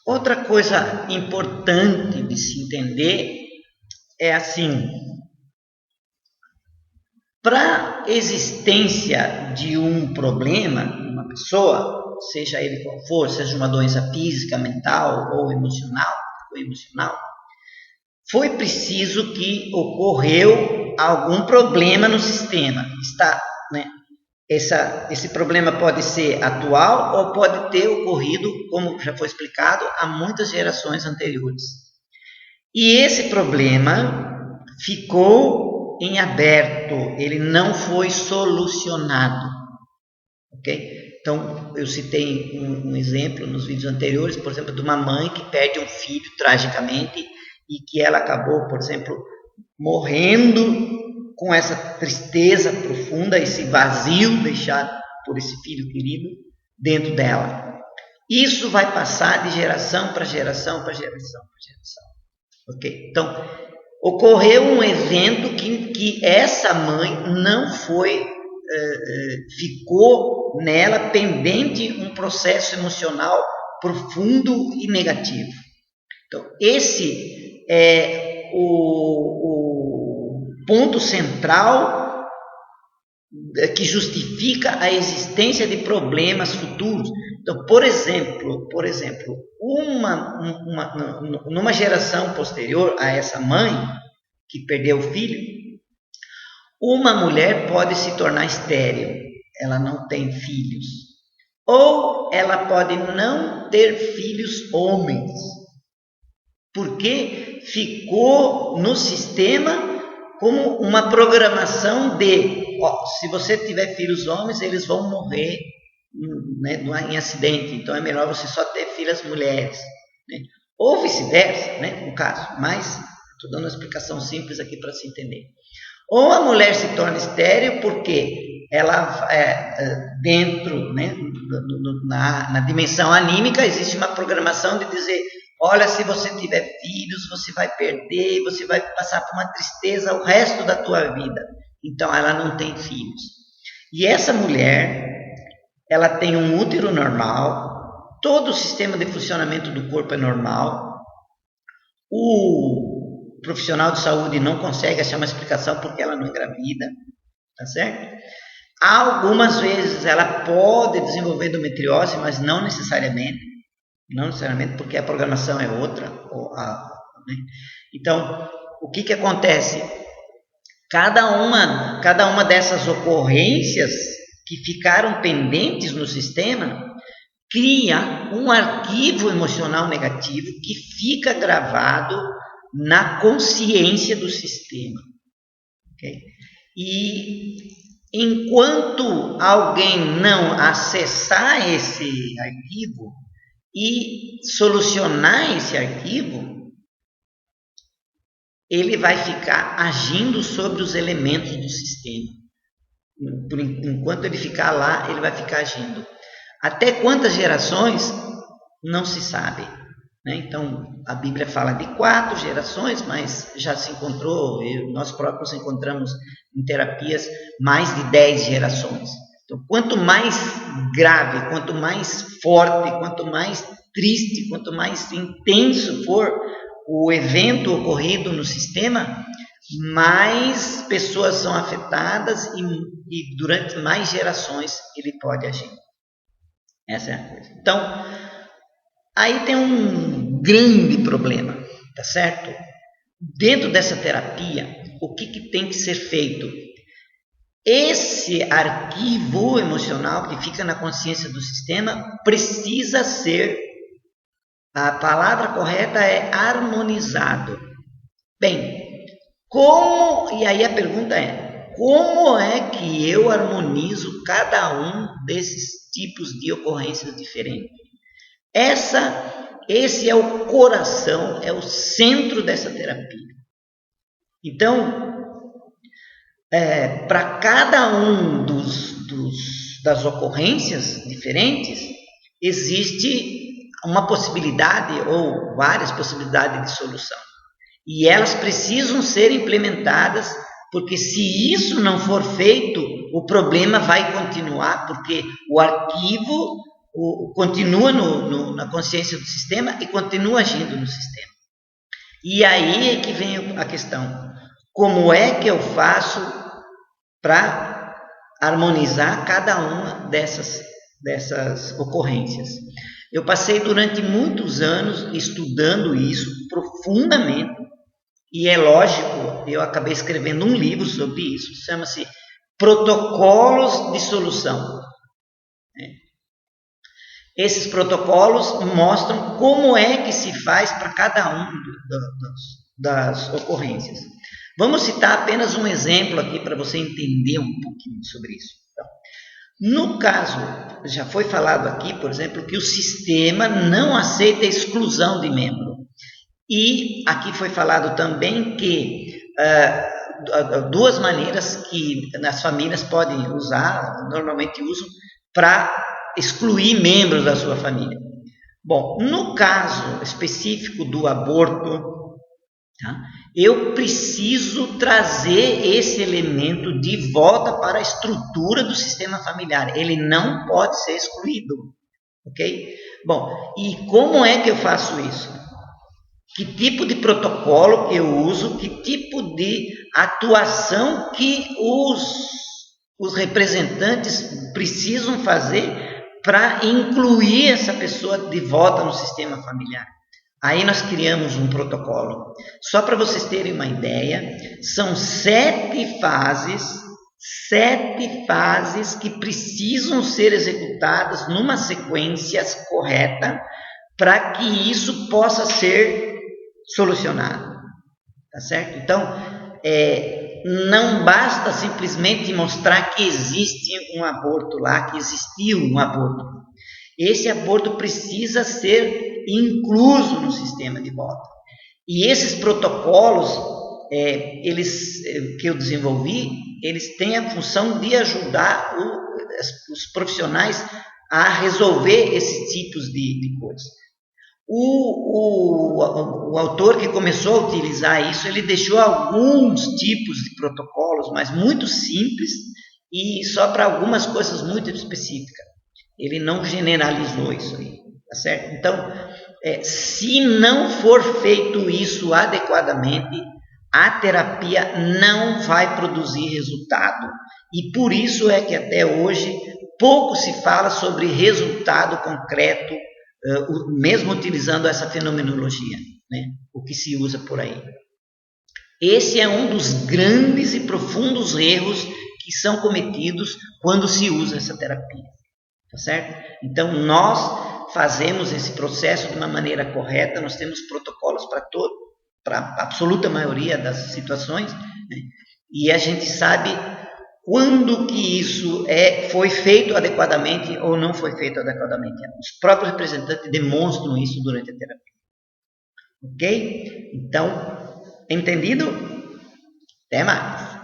Outra coisa importante de se entender é assim: para a existência de um problema, uma pessoa, seja ele qual for, seja uma doença física, mental ou emocional, foi preciso que ocorreu algum problema no sistema. Esse problema pode ser atual ou pode ter ocorrido, como já foi explicado, há muitas gerações anteriores. E esse problema ficou em aberto, ele não foi solucionado. Ok? Então, eu citei um exemplo nos vídeos anteriores, por exemplo, de uma mãe que perde um filho tragicamente e que ela acabou, por exemplo, morrendo com essa tristeza profunda, esse vazio deixado por esse filho querido dentro dela. Isso vai passar de geração para geração para geração para geração. Ok? Então, ocorreu um evento que essa mãe não foi, ficou nela pendente um processo emocional profundo e negativo. Então, esse é o ponto central que justifica a existência de problemas futuros. Então, por exemplo, numa geração posterior a essa mãe que perdeu o filho, uma mulher pode se tornar estéril, ela não tem filhos, ou ela pode não ter filhos homens, porque ficou no sistema como uma programação de, se você tiver filhos homens, eles vão morrer, né, em acidente, então é melhor você só ter filhas mulheres, né? Ou vice-versa, né, no caso, mas estou dando uma explicação simples aqui para se entender. Ou a mulher se torna estéril porque ela, dentro, né, na dimensão anímica, existe uma programação de dizer, olha, se você tiver filhos, você vai perder, você vai passar por uma tristeza o resto da tua vida. Então, ela não tem filhos. E essa mulher, ela tem um útero normal, todo o sistema de funcionamento do corpo é normal, o profissional de saúde não consegue achar uma explicação porque ela não engravida, tá certo? Algumas vezes ela pode desenvolver endometriose, mas não necessariamente, porque a programação é outra. Né? Então, o que acontece? Cada uma dessas ocorrências que ficaram pendentes no sistema cria um arquivo emocional negativo que fica gravado na consciência do sistema. Okay? E enquanto alguém não acessar esse arquivo e solucionar esse arquivo, ele vai ficar agindo sobre os elementos do sistema. Enquanto ele ficar lá, ele vai ficar agindo. Até quantas gerações? Não se sabe. Né? Então, a Bíblia fala de 4 gerações, mas já se encontrou, nós próprios encontramos em terapias mais de 10 gerações. Então, quanto mais grave, quanto mais forte, quanto mais triste, quanto mais intenso for o evento ocorrido no sistema, mais pessoas são afetadas e durante mais gerações ele pode agir. Essa é a coisa. Então, aí tem um grande problema, tá certo? Dentro dessa terapia, o que tem que ser feito? Esse arquivo emocional que fica na consciência do sistema precisa ser, a palavra correta é harmonizado. Bem, e aí a pergunta é, como é que eu harmonizo cada um desses tipos de ocorrências diferentes? Esse é o coração, é o centro dessa terapia. Então, para cada um das ocorrências diferentes, existe uma possibilidade ou várias possibilidades de solução. E elas precisam ser implementadas, porque se isso não for feito, o problema vai continuar, porque o arquivo continua na consciência do sistema e continua agindo no sistema. E aí é que vem a questão. Como é que eu faço para harmonizar cada uma dessas ocorrências? Eu passei durante muitos anos estudando isso profundamente, e é lógico, eu acabei escrevendo um livro sobre isso, chama-se Protocolos de Solução. Esses protocolos mostram como é que se faz para cada uma das ocorrências. Vamos citar apenas um exemplo aqui para você entender um pouquinho sobre isso. Então, no caso, já foi falado aqui, por exemplo, que o sistema não aceita exclusão de membro. E aqui foi falado também que duas maneiras que as famílias podem usar, normalmente usam, para excluir membros da sua família. Bom, no caso específico do aborto, tá, eu preciso trazer esse elemento de volta para a estrutura do sistema familiar. Ele não pode ser excluído, ok? Bom, e como é que eu faço isso? Que tipo de protocolo que eu uso? Que tipo de atuação que os representantes precisam fazer para incluir essa pessoa de volta no sistema familiar? Aí nós criamos um protocolo. Só para vocês terem uma ideia, são 7 fases que precisam ser executadas numa sequência correta para que isso possa ser solucionado. Tá certo? Então, não basta simplesmente mostrar que existe um aborto lá, que existiu um aborto. Esse aborto precisa ser incluso no sistema de volta. E esses protocolos, que eu desenvolvi, eles têm a função de ajudar os profissionais a resolver esses tipos de coisas. O autor que começou a utilizar isso, ele deixou alguns tipos de protocolos, mas muito simples e só para algumas coisas muito específicas. Ele não generalizou isso aí, tá certo? Então, se não for feito isso adequadamente, a terapia não vai produzir resultado. E por isso é que até hoje pouco se fala sobre resultado concreto, mesmo utilizando essa fenomenologia, né? O que se usa por aí. Esse é um dos grandes e profundos erros que são cometidos quando se usa essa terapia, tá certo? Então, nós fazemos esse processo de uma maneira correta, nós temos protocolos para a absoluta maioria das situações, né? E a gente sabe quando que isso foi feito adequadamente ou não foi feito adequadamente. Os próprios representantes demonstram isso durante a terapia. Ok? Então, entendido? Até mais!